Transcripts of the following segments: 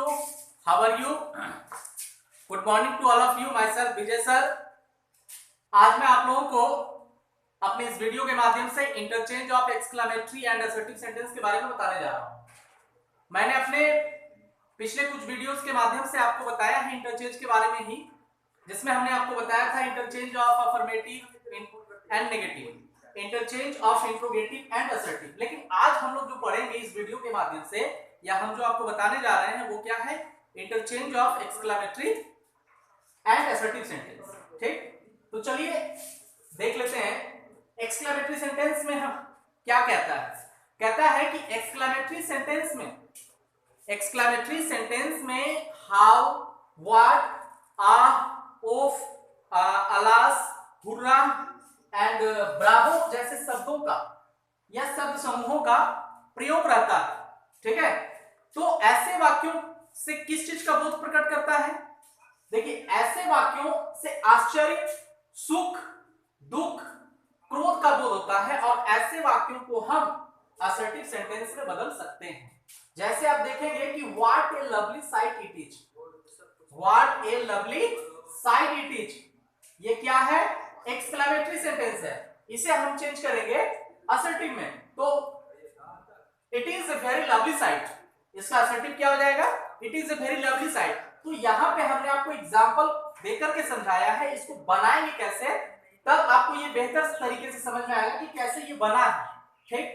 How are you? Good morning to all of you. Myself Vijay sir. आज मैं आप लोगों को अपने इस वीडियो के माध्यम से interchange of exclamatory and assertive sentence के बारे में बताने जा रहा हूं। मैंने अपने पिछले कुछ वीडियोस के माध्यम से आपको बताया है इंटरचेंज के बारे में ही, जिसमें हमने आपको बताया था interchange of affirmative and negative, interchange of interrogative and assertive. लेकिन आज हम लोग जो पढ़ेंगे इस वीडियो के माध्यम से, या हम जो आपको बताने जा रहे हैं वो क्या है, interchange of exclamatory and assertive sentence. ठीक, तो चलिए देख लेते हैं एक्सक्लेमेटरी सेंटेंस में हम क्या कहता है। कहता है कि एक्सक्लेमेटरी सेंटेंस में how, what, of, alas, hurrah and Bravo जैसे शब्दों का या शब्द समूहों का प्रयोग रहता है। ठीक है, तो ऐसे वाक्यों से किस चीज का बोध प्रकट करता है? देखिए, ऐसे वाक्यों से आश्चर्य, सुख, दुख, क्रोध का बोध होता है और ऐसे वाक्यों को हम असर्टिव सेंटेंस में बदल सकते हैं। जैसे आप देखेंगे कि what a lovely site it is, what a lovely site it is, ये क्या है? एक्सक्लेमेटरी सेंटेंस है। इसे हम चेंज करेंगे असर्टिव में, तो it is a very lovely site, इसका असर्टिव क्या हो जाएगा? It is a very lovely site. तो यहां पे हमने आपको एग्जांपल देकर के समझाया है, इसको बनाएंगे कैसे, तब आपको ये बेहतर तरीके से समझ में आएगा कि कैसे ये बना है। ठीक,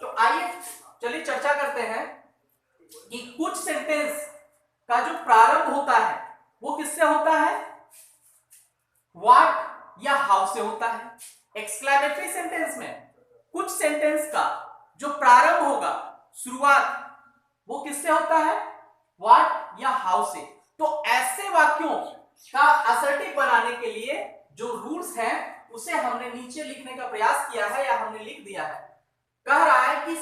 तो आइए चलिए चर्चा करते हैं कि कुछ सेंटेंस का जो प्रारंभ होता है वो किससे होता है? व्हाट या हाउ से होता है। एक्सक्लेमेटरी सेंटेंस में कुछ सेंटेंस का जो प्रारंभ होगा, शुरुआत, वो किससे होता है? व्हाट या हाउ से। तो ऐसे वाक्यों का असर्टिव बनाने के लिए जो रूल्स हैं उसे हमने नीचे लिखने का प्रयास किया है या हमने लिख दिया है। कह रहा है कि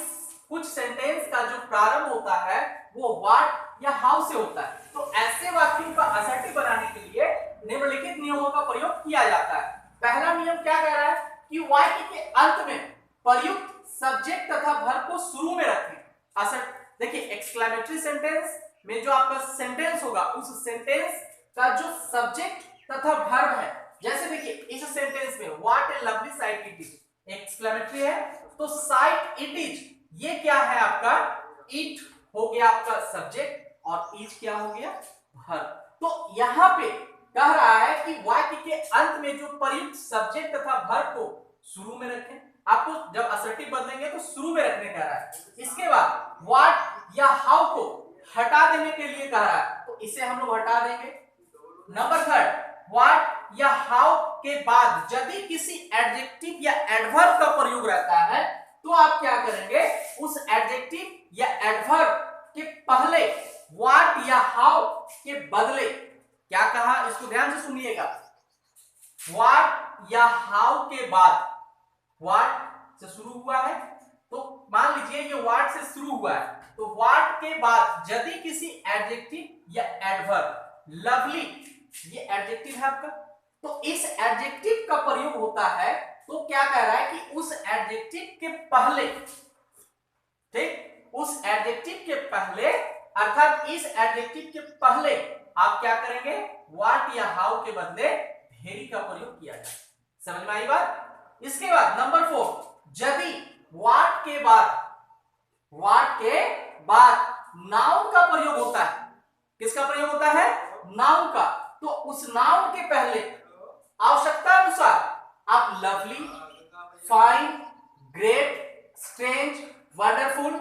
कुछ सेंटेंस का जो प्रारंभ होता है वो व्हाट या हाउ से होता है। तो ऐसे वाक्यों का असर्टिव बनाने के लिए निम्नलिखित नियमों का प्रयोग किया जाता है। पहला नियम क्या कह रहा है कि वाक्य के अंत में प्रयुक्त सब्जेक्ट तथा वर्ब को शुरू में रखें। देखिए, एक्सक्लेमेटरी सेंटेंस में जो आपका सेंटेंस होगा उस सेंटेंस का जो सब्जेक्ट तथा वर्ब है, जैसे देखिए इस सेंटेंस में what a lovely site it is, exclamatory है, तो साइट इट इज ये क्या है आपका? इट हो गया आपका सब्जेक्ट और इज क्या हो गया? वर्ब। तो यहां पे कह रहा है कि वाक्य के अंत में जो प्रयुक्त सब्जेक्ट तथा वर्ब को शुरू में रखें। आपको जब असर्टिव बदलेंगे तो शुरू में रखने कह रहा है। इसके बाद व्हाट या हाउ को हटा देने के लिए कह रहा है, तो इसे हम लोग हटा देंगे। नंबर थर्ड, व्हाट या हाउ के बाद यदि किसी एडजेक्टिव या एडवर्ब का प्रयोग रहता है तो आप क्या करेंगे? उस एडजेक्टिव या एडवर्ब के पहले व्हाट या हाउ के बदले क्या कहा, इसको ध्यान से सुनिएगा। व्हाट या हाउ के बाद, व्हाट से शुरू हुआ है तो मान लीजिए ये व्हाट से शुरू हुआ है, तो व्हाट के बाद यदि किसी एडजेक्टिव या एडवर्ब, लवली ये एडजेक्टिव है आपका, तो इस एडजेक्टिव का प्रयोग होता है, तो क्या कह रहा है कि उस एडजेक्टिव के पहले, ठीक, उस एडजेक्टिव के पहले अर्थात इस एडजेक्टिव के पहले आप क्या करेंगे? व्हाट या हाउ के बदले वेरी का प्रयोग किया जाए। समझ में आई बात? इसके बाद नंबर 4, यदि व्हाट के बाद नाउन का प्रयोग होता है, किसका प्रयोग होता है? नाउन का, तो उस नाउन के पहले आवश्यकता अनुसार आप lovely, fine, great, strange, wonderful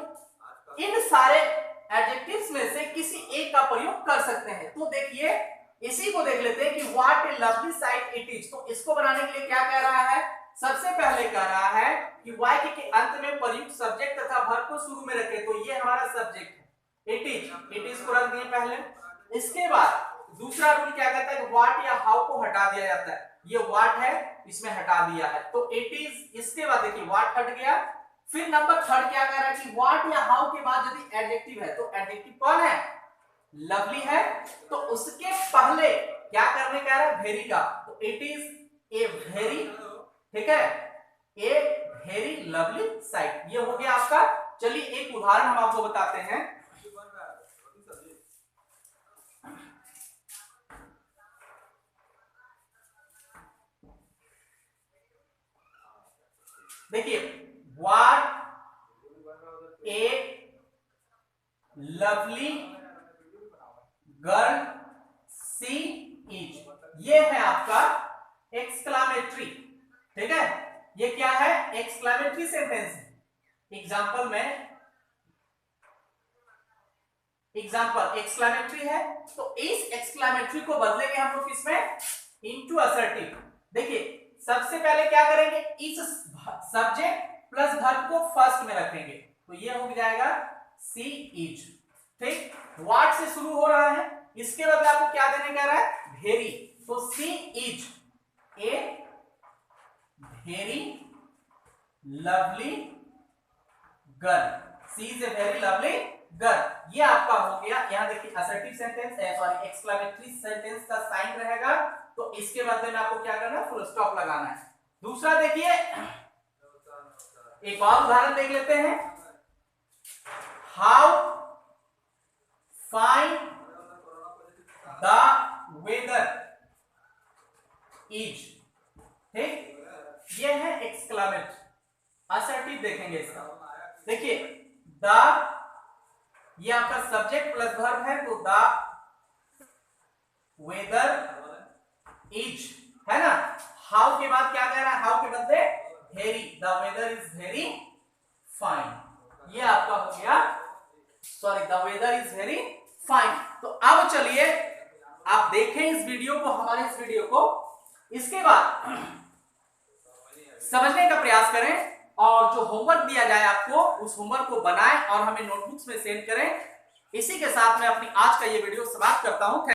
इन सारे एडजेक्टिव्स में से किसी एक का प्रयोग कर सकते हैं। तो देखिए इसी को देख लेते हैं कि what a lovely site it is. तो इसको बनाने के लिए क्या कह रहा है? सबसे पहले कह रहा है कि वाक्य के अंत में प्रयुक्त सब्जेक्ट तथा वर्ब को शुरू में रखें, तो ये हमारा सब्जेक्ट है, इट इज को रख दिए पहले। इसके बाद दूसरा रूल क्या कहता है कि व्हाट या हाउ को हटा दिया जाता है। ये व्हाट है, इसमें हटा दिया है, तो इट इज, इसके बाद देखिए व्हाट हट गया। फिर नंबर 3 क्या कह रहा है कि व्हाट या हाउ के बाद यदि एडजेक्टिव है, तो एडजेक्टिव कौन है? लवली है, तो उसके पहले क्या करने कह रहा है? वेरी का, तो इट इज ए वेरी, ठीक है, ए वेरी लवली साइट, ये हो गया आपका। चलिए एक उदाहरण हम आपको बताते हैं। देखिए, what a lovely girl she is, ये है आपका एक्सक्लामेटरी। ठीक है, ये क्या है? एक्सक्लामेटरी सेंटेंस है। एग्जाम्पल में एग्जाम्पल एक्सक्लामेटरी है, तो इस एक्सक्लामेटरी को बदलेंगे हम लोग किसमें? Into assertive. देखिए, सबसे पहले क्या करेंगे? इस सब्जेक्ट प्लस वर्ब को फर्स्ट में रखेंगे, तो ये हो जाएगा सी इज। ठीक, व्हाट से शुरू हो रहा है, इसके बदले आपको क्या देने कह रहा है? वेरी। तो she is a very lovely girl, she is a very lovely girl. ये आपका हो गया। यहां देखिए असर्टिव सेंटेंस है, सॉरी एक्सक्लेमेटरी सेंटेंस का साइन रहेगा, तो इसके बदले में आपको क्या करना है? फुल स्टॉप लगाना है। दूसरा देखिए, एक और उदाहरण देख लेते हैं। How fine the weather is. ठीक, ये है एक्सक्लेमेटरी। असर्टिव देखेंगे इसका। देखिए, द, ये आपका सब्जेक्ट प्लस वर्ब है, तो द वेदर इज, है ना। हाउ के बाद क्या कह रहा है? हाउ के बदले very, the weather is very fine. ये आपका हो गया, sorry, the weather is very fine. तो अब चलिए आप देखें इस वीडियो को, हमारे इस वीडियो को, इसके बाद समझने का प्रयास करें और जो होमवर्क दिया जाए आपको, उस होमवर्क को बनाएं और हमें नोटबुक्स में सेंड करें। इसी के साथ मैं अपनी आज का ये वीडियो समाप्त करता हूं।